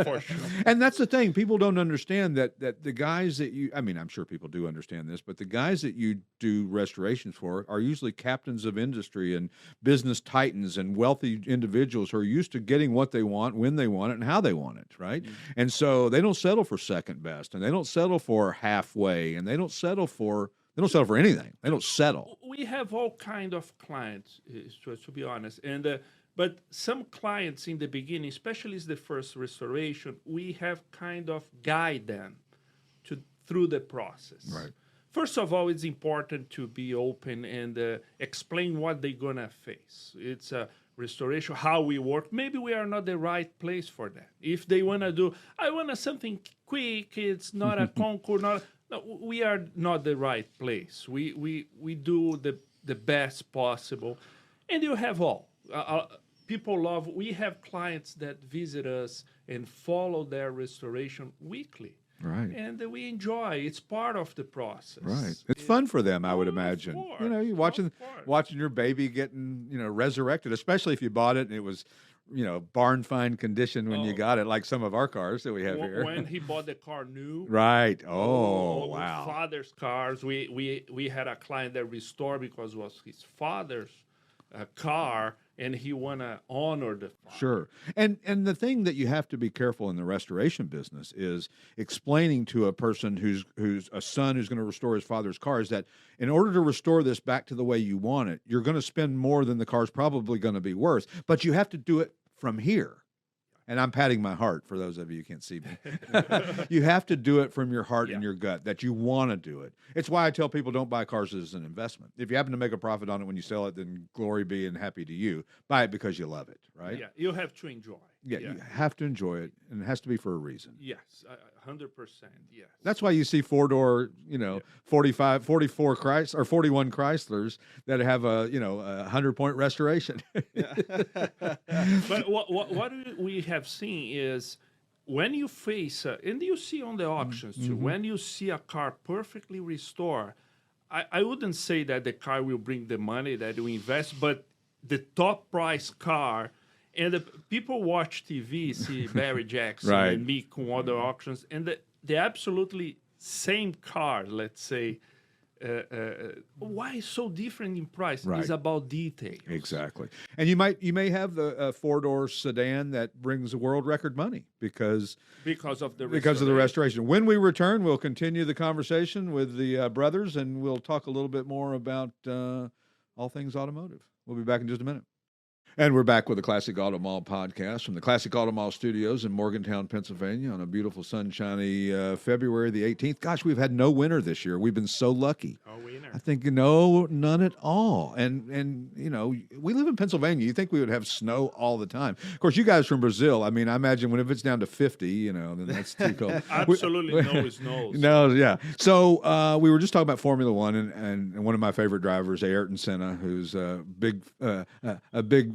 For sure. And that's the thing. People don't understand that the guys that I'm sure people do understand this, but the guys that you do restorations for are usually captains of industry and business titans and wealthy individuals who are used to getting what they want, when they want it, and how they want it, right? Mm-hmm. And so they don't settle for second best, and they don't settle for halfway, and they don't settle for anything. They don't settle. We have all kind of clients, to be honest, and but some clients in the beginning, especially the first restoration, we have kind of guide them through the process. Right. First of all, it's important to be open and explain what they're gonna face. It's a restoration, how we work. Maybe we are not the right place for that. If they wanna do, I want something quick. It's not a concours, No, we are not the right place. We do the best possible, and you have all. People love. We have clients that visit us and follow their restoration weekly, Right. and we enjoy. It's part of the process. Right. It's fun for them, I would Of imagine. course, You're of watching course. your baby getting, resurrected, especially if you bought it and it was barn find condition when you Oh. got it, like some of our cars that we have here. When he bought the car new, Right. Oh, wow. Father's cars. We had a client that restored because it was his father's car, and he wanna honor the father. Sure. And the thing that you have to be careful in the restoration business is explaining to a person who's a son who's going to restore his father's car is that in order to restore this back to the way you want it, you're going to spend more than the car's probably going to be worth, but you have to do it from here. And I'm patting my heart for those of you who can't see me. You have to do it from your heart and your gut, that you want to do it. It's why I tell people don't buy cars as an investment. If you happen to make a profit on it when you sell it, then glory be and happy to you. Buy it because you love it, right? Yeah, you have to enjoy. Yeah, you have to enjoy it, and it has to be for a reason. Yes, 100%. Yes. That's why you see 4-door, 45, 44 Chrysler or 41 Chryslers that have a 100-point restoration. But what we have seen is when you face, and you see on the auctions too, when you see a car perfectly restored, I wouldn't say that the car will bring the money that you invest, but the top price car. And the people watch TV, see barret-jackson Right. and me on other auctions, and the absolutely same car, let's say, why so different in price? Right. It's about details. Exactly. And you may have the 4-door sedan that brings a world record money because of the restoration. When we return, we'll continue the conversation with the brothers, and we'll talk a little bit more about all things automotive. We'll be back in just a minute. And we're back with the Classic Auto Mall podcast from the Classic Auto Mall studios in Morgantown, Pennsylvania on a beautiful sunshiny February the 18th. Gosh, we've had no winter this year. We've been so lucky. Oh, winter. I think, none at all. And we live in Pennsylvania. You think we would have snow all the time. Of course, you guys from Brazil, I mean, I imagine if it's down to 50, then that's too cold. Absolutely no snow. No, yeah. So we were just talking about Formula One, and one of my favorite drivers, Ayrton Senna, who's a big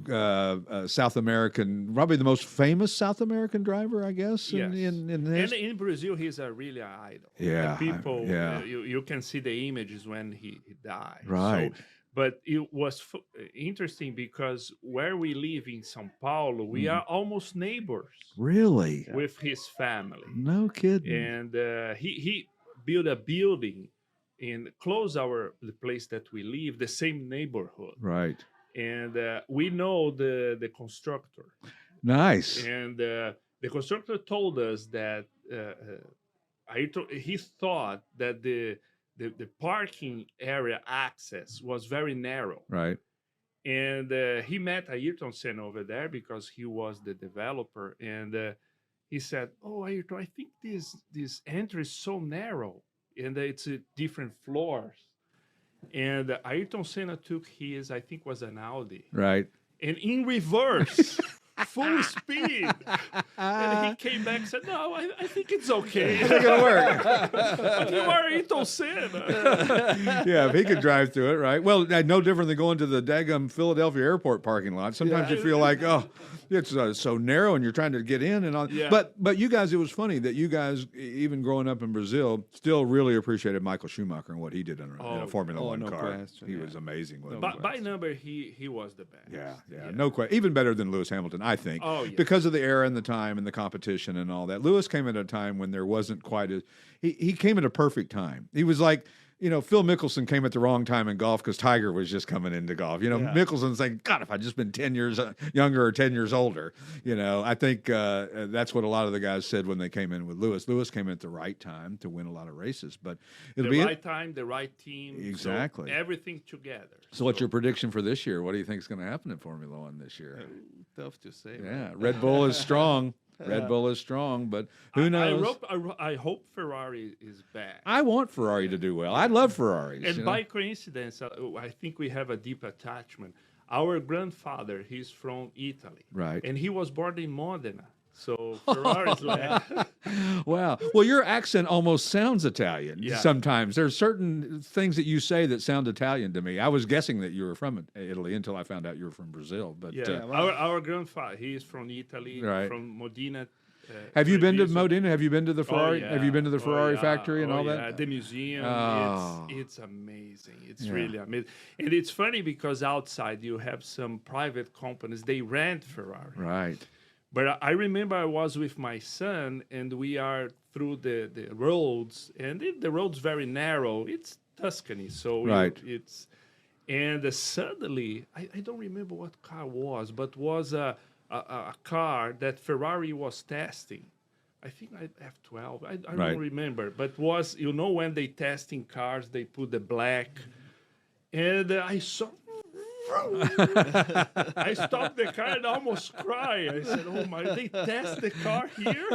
South American, probably the most famous South American driver, I guess. Yes. In and in Brazil, he's a really idol. Yeah, The people, yeah. You can see the images when he died. Right. So, but it was interesting because where we live in São Paulo, we are almost neighbors. Really? With his family. No kidding. And he built a building in close the place that we live, the same neighborhood. Right. And we know the constructor. Nice. And the constructor told us that he thought that the parking area access was very narrow. Right. And he met Ayrton Senna over there because he was the developer. And he said, "Oh, Ayrton, I think this entry is so narrow, and it's different floors." And Ayrton Senna took his, I think was an Audi. Right. And in reverse, full speed. And he came back and said, "No, I think it's okay." It's gonna work. But you are Ayrton Senna. Yeah, if he could drive through it, right? Well, no different than going to the daggum Philadelphia airport parking lot. Sometimes you feel like, it's so narrow, and you're trying to get in and all. Yeah. But you guys, it was funny that you guys, even growing up in Brazil, still really appreciated Michael Schumacher and what he did in a Formula One no car. question, He yeah. was amazing. By number, he was the best. Yeah, no question. Even better than Lewis Hamilton, I think. Oh, yeah. Because of the era and the time and the competition and all that. Lewis came at a time when there wasn't quite a. He came at a perfect time. He was like, Phil Mickelson came at the wrong time in golf because Tiger was just coming into golf. Mickelson's like, God, if I'd just been 10 years younger or 10 years older, I think that's what a lot of the guys said when they came in with Lewis. Lewis came at the right time to win a lot of races, but it'll be the right time, the right team. Exactly. So everything together. So what's your prediction for this year? What do you think is going to happen in Formula One this year? Tough to say. Yeah, Red Bull is strong. Red Bull is strong, but who knows? I hope Ferrari is back. I want Ferrari to do well. I love Ferraris. And by coincidence, I think we have a deep attachment. Our grandfather, he's from Italy. Right. And he was born in Modena. So Ferrari's like... Wow. Well, your accent almost sounds Italian sometimes. There's certain things that you say that sound Italian to me. I was guessing that you were from Italy until I found out you were from Brazil. But our grandfather, he is from Italy, Right. from Modena. Have you been to revision. Modena? Have you been to the Ferrari? Oh, Have you been to the yeah. Ferrari yeah. factory and Oh, all yeah. that? The museum, Oh. it's amazing. It's Yeah. really amazing. And it's funny because outside you have some private companies, they rent Ferrari. Right. But I remember I was with my son, and we are through the roads, and the road's very narrow. It's Tuscany, so Right. it's and suddenly I don't remember what car was, but was a car that Ferrari was testing. I think I F12. I Right. don't remember, but was when they testing cars, they put the black, and I saw. I stopped the car and almost cried. I said, "Oh my! They test the car here."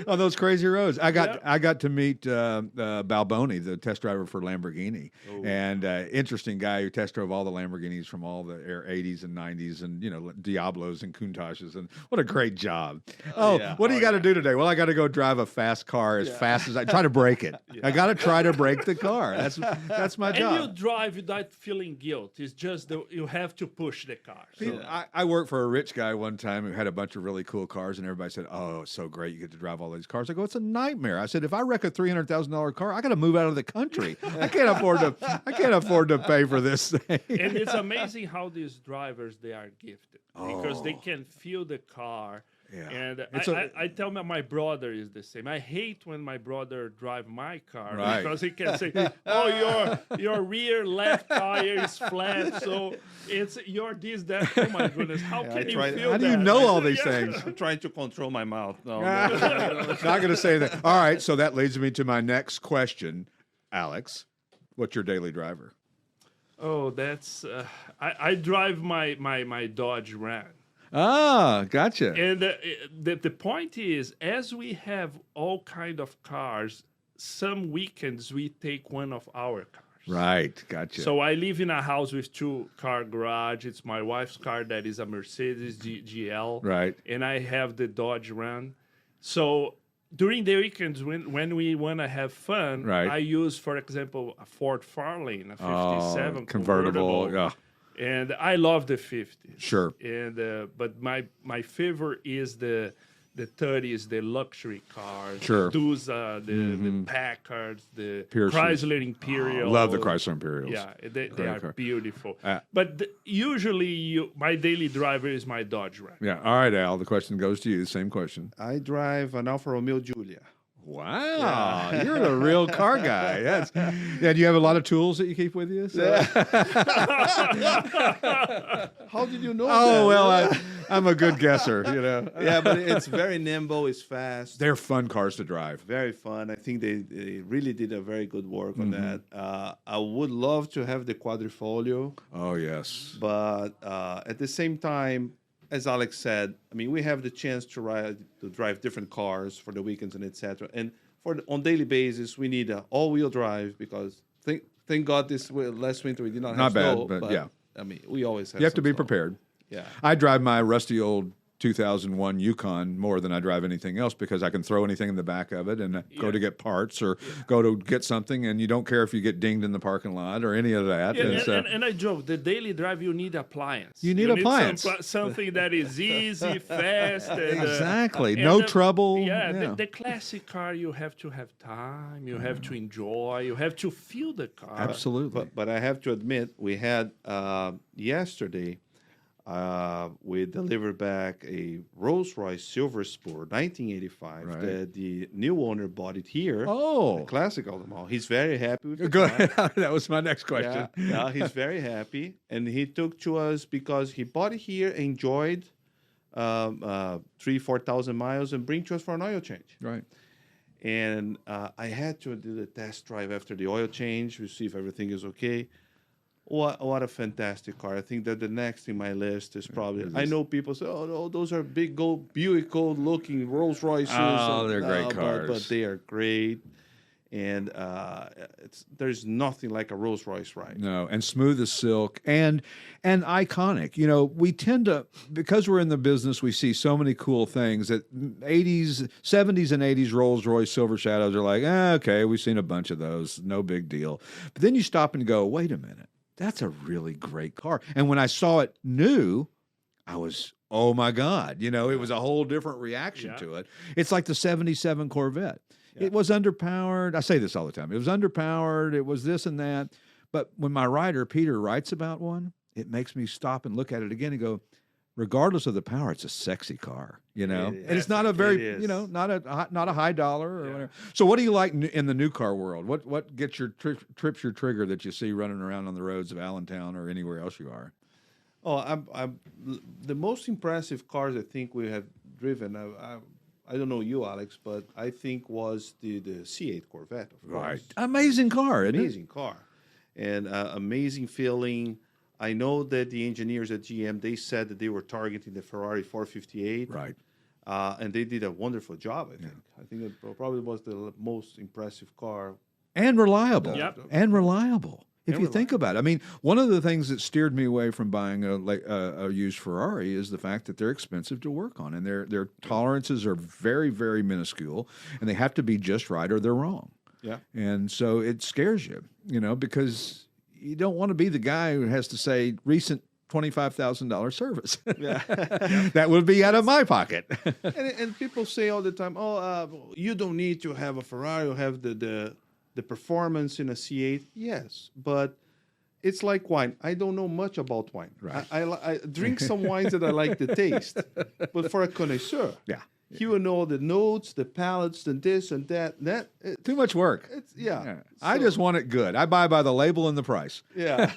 On those crazy roads. I got Yeah. to meet Balboni, the test driver for Lamborghini, and interesting guy who test drove all the Lamborghinis from all the 80s and 90s, and Diablos and Countaches, and what a great job. What do you got to do today? Well, I got to go drive a fast car as fast as I try to break it. I got to try to break the car. That's my job. And you drive without feeling guilt. It's just you have to push the car. So. I worked for a rich guy one time who had a bunch of really cool cars, and everybody said, "Oh, it's so great! You get to drive all these cars." I go, "It's a nightmare." I said, "If I wreck a $300,000 car, I got to move out of the country. I can't afford to pay for this thing." And it's amazing how these drivers they are gifted because they can feel the car. Yeah. And It's I tell my brother is the same. I hate when my brother drive my car Right. because he can say, "Oh, your rear left tire is flat, so it's your this that." Oh my goodness, how can you tried- feel How that? do you know I all said, these "Yeah." things? I'm trying to control my mouth. No, Not going to say that. All right, so that leads me to my next question, Alex. What's your daily driver? Oh, that's I drive my Dodge Ram. Ah, gotcha. And the point is, as we have all kind of cars, some weekends we take one of our cars. Right, gotcha. So I live in a house with 2-car garage. It's my wife's car that is a Mercedes GL. Right. And I have the Dodge Ram. So during the weekends when we want to have fun, Right. I use, for example, a Ford Fairlane, a 57 convertible. Yeah, And I love the 50s. Sure. And but my favorite is the 30s, the luxury cars. Sure. The Duza, the Packards, the Pearson. Chrysler Imperial. love the Chrysler Imperials. Yeah, they Great are car. beautiful. Uh, But usually my daily driver is my Dodge Ram. Yeah. All right, Al. The question goes to you. Same question. I drive an Alfa Romeo Giulia. Wow, you're the real car guy. Yes. Yeah. Do you have a lot of tools that you keep with you? So- How did you know Oh that? well, I'm a good guesser. Yeah, but it's very nimble. It's fast. They're fun cars to drive. Very fun. I think they really did a very good work on Mm-hmm. that. I would love to have the quadrifolio, Oh yes. but at the same time, as Alex said, I mean, we have the chance to drive different cars for the weekends and etc. And on daily basis, we need an all-wheel drive because thank God last winter we did not Not have bad, snow. but yeah. I mean, we always have. You have to some be snow. prepared. Yeah. I drive my rusty old 2001 Yukon more than I drive anything else because I can throw anything in the back of it and go to get parts or go to get something, and you don't care if you get dinged in the parking lot or any of that. Yeah, And so- and I joke, the daily drive, you need appliance. You need appliance. Something that is easy, fast. And, Exactly. and No trouble. Yeah, Yeah. The classic car, you have to have time, you have to enjoy, you have to feel the car. Absolutely. But I have to admit, we had yesterday. We delivered back a Rolls-Royce Silver Sport 1985 Right. that the new owner bought it here. Oh. The classic Automall. He's very happy with the Go car. ahead. That was my next question. Yeah, he's very happy, and he took to us because he bought it here, enjoyed 3,000-4,000 miles, and bring to us for an oil change. Right. And I had to do the test drive after the oil change to see if everything is okay. What a fantastic car! I think that the next in my list is probably. I know people say, "Oh, no, those are big gold, Buick-looking Rolls Royces." Oh, they're great cars. but they are great, and there's nothing like a Rolls Royce ride. No, and smooth as silk and iconic. You know, we tend to, because we're in the business, we see so many cool things that 80s, 70s and 80s Rolls Royce Silver Shadows are like, okay, we've seen a bunch of those, no big deal. But then you stop and go, wait a minute, that's a really great car. And when I saw it new, I was oh my God, you know, it was a whole different reaction Yeah. to it. It's like the 77 Corvette. It was underpowered. I say this all the time. It was underpowered. It was this and that. But when my writer, Peter, writes about one, it makes me stop and look at it again and go, regardless of the power, it's a sexy car, you know? It is. And it's not a It very, is. you know, not a high dollar or whatever. So what do you like in the new car world? What gets your trips your trigger that you see running around on the roads of Allentown or anywhere else you are? Oh, I'm the most impressive cars I think we have driven. I don't know you, Alex, but I think was the C8 Corvette. Of course. Amazing car, isn't it? Amazing car, and amazing feeling. I know that the engineers at GM, they said that they were targeting the Ferrari 458. Right. And they did a wonderful job, I think. I think it probably was the most impressive car. And reliable. Yep. And reliable. If And you think about it, I mean, one of the things that steered me away from buying a used Ferrari is the fact that they're expensive to work on, and their tolerances are very, very minuscule, and they have to be just right or they're wrong. Yeah. And so it scares you, you know, because you don't want to be the guy who has to say recent $25,000 service. Yeah. That would be out of my pocket. and people say all the time, you don't need to have a Ferrari or have the performance in a C8. Yes, but it's like wine. I don't know much about wine. Right. I drink some wines that I like the taste, but for a connoisseur, Yeah. he will know the notes, the palates, and this and that. Too much work. It's yeah. I just want it good. I buy by the label and the price. Yeah.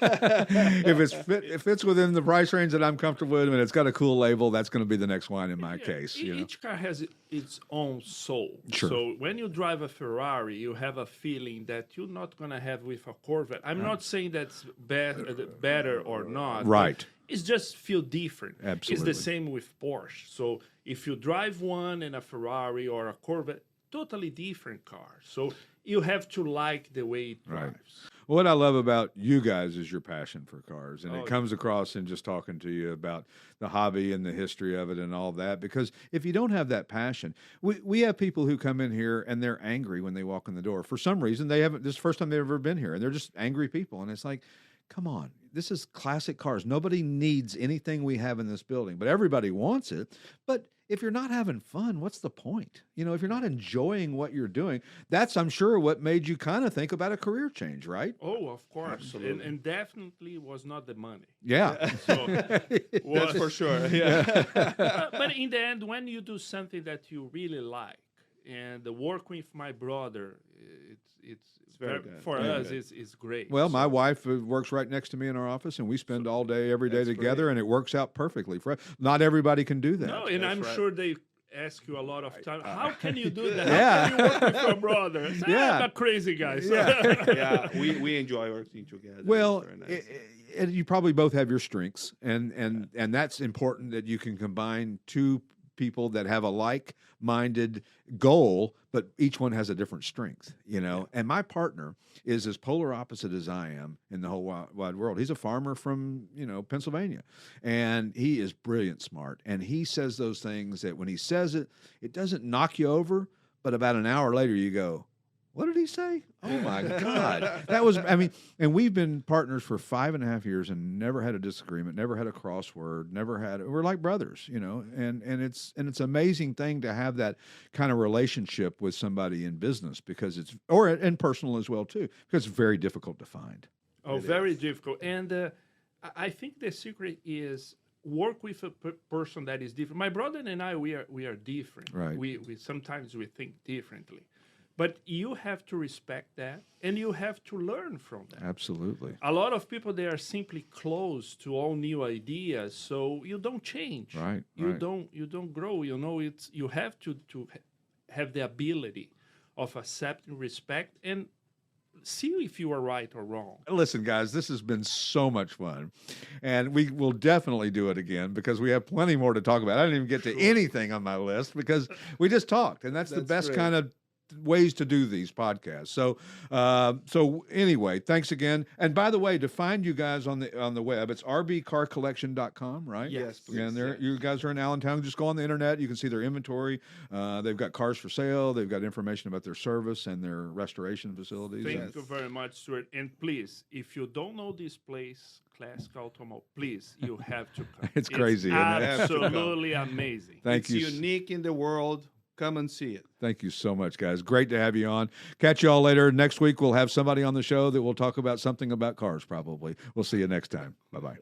If it's within the price range that I'm comfortable with and it's got a cool label, that's going to be the next wine in my case. You know? Each car has its own soul. Sure. So when you drive a Ferrari, you have a feeling that you're not going to have with a Corvette. I'm not saying that's better or not. but Right. It's just feel different. Absolutely. It's the same with Porsche. So if you drive one in a Ferrari or a Corvette, totally different car. So you have to like the way it drives. Right. What I love about you guys is your passion for cars, and Oh, it comes across in just talking to you about the hobby and the history of it and all that. Because if you don't have that passion, we have people who come in here and they're angry when they walk in the door. For some reason, they haven't. This is the first time they've ever been here, and they're just angry people. And it's like, come on, this is classic cars. Nobody needs anything we have in this building, but everybody wants it. But if you're not having fun, what's the point? You know, if you're not enjoying what you're doing, that's, I'm sure, what made you kind of think about a career change, right? Oh, of course. Absolutely. And definitely was not the money. Yeah. So That's for sure. Yeah. but in the end, when you do something that you really like, and the work with my brother, it's very very good. for Very us. good. It's great. Well, So- my wife works right next to me in our office, and we spend all day, every day That's together, great. and it works out perfectly. Not everybody can do that. No, and That's I'm right. sure they ask you a lot of time. How can you do that? Yeah. How can you work with your brother? I say, Yeah. I'm a crazy guy. So. Yeah. We enjoy working together. Well, It's very nice. and you probably both have your strengths, and that's important that you can combine two people that have a like-minded goal, but each one has a different strength, you know. And my partner is as polar opposite as I am in the whole wide world. He's a farmer from, you know, Pennsylvania, and he is brilliant smart, and he says those things that when he says it, it doesn't knock you over, but about an hour later you go, what did he say? Oh my God. That was, I mean, and we've been partners for 5.5 years and never had a disagreement, never had a crossword, we're like brothers, you know, and it's an amazing thing to have that kind of relationship with somebody in business because and personal as well too, because it's very difficult to find. Oh, very difficult. And I think the secret is work with a person that is different. My brother and I, we are different. Right. We sometimes we think differently. But you have to respect that, and you have to learn from that. Absolutely. A lot of people, they are simply closed to all new ideas, so you don't change. Right, You right. don't grow. You know, you have to have the ability of accepting, respect, and see if you are right or wrong. Listen, guys, this has been so much fun, and we will definitely do it again because we have plenty more to talk about. I didn't even get to anything on my list because we just talked, and that's the best great. kind of ways to do these podcasts. So anyway, thanks again. And by the way, to find you guys on the web, it's rbcarcollection.com, right? Yes, please. And you guys are in Allentown. Just go on the internet. You can see their inventory. They've got cars for sale. They've got information about their service and their restoration facilities. Thank you very much, Stuart. And please, if you don't know this place, Classic Automall, please, you have to come. It's crazy, isn't it? Absolutely amazing. Thank you. It's unique in the world. Come and see it. Thank you so much, guys. Great to have you on. Catch you all later. Next week, we'll have somebody on the show that will talk about something about cars, probably. We'll see you next time. Bye-bye.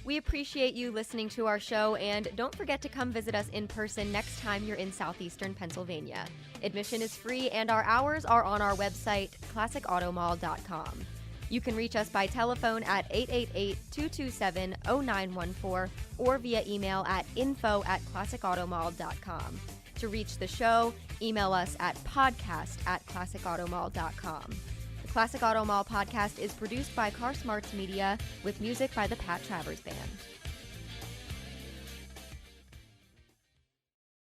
We appreciate you listening to our show, and don't forget to come visit us in person next time you're in southeastern Pennsylvania. Admission is free, and our hours are on our website, classicautomall.com. You can reach us by telephone at 888-227-0914 or via email at info@classicautomall.com. To reach the show, email us at podcast@classicautomall.com. The Classic Auto Mall podcast is produced by Car Smarts Media with music by the Pat Travers Band.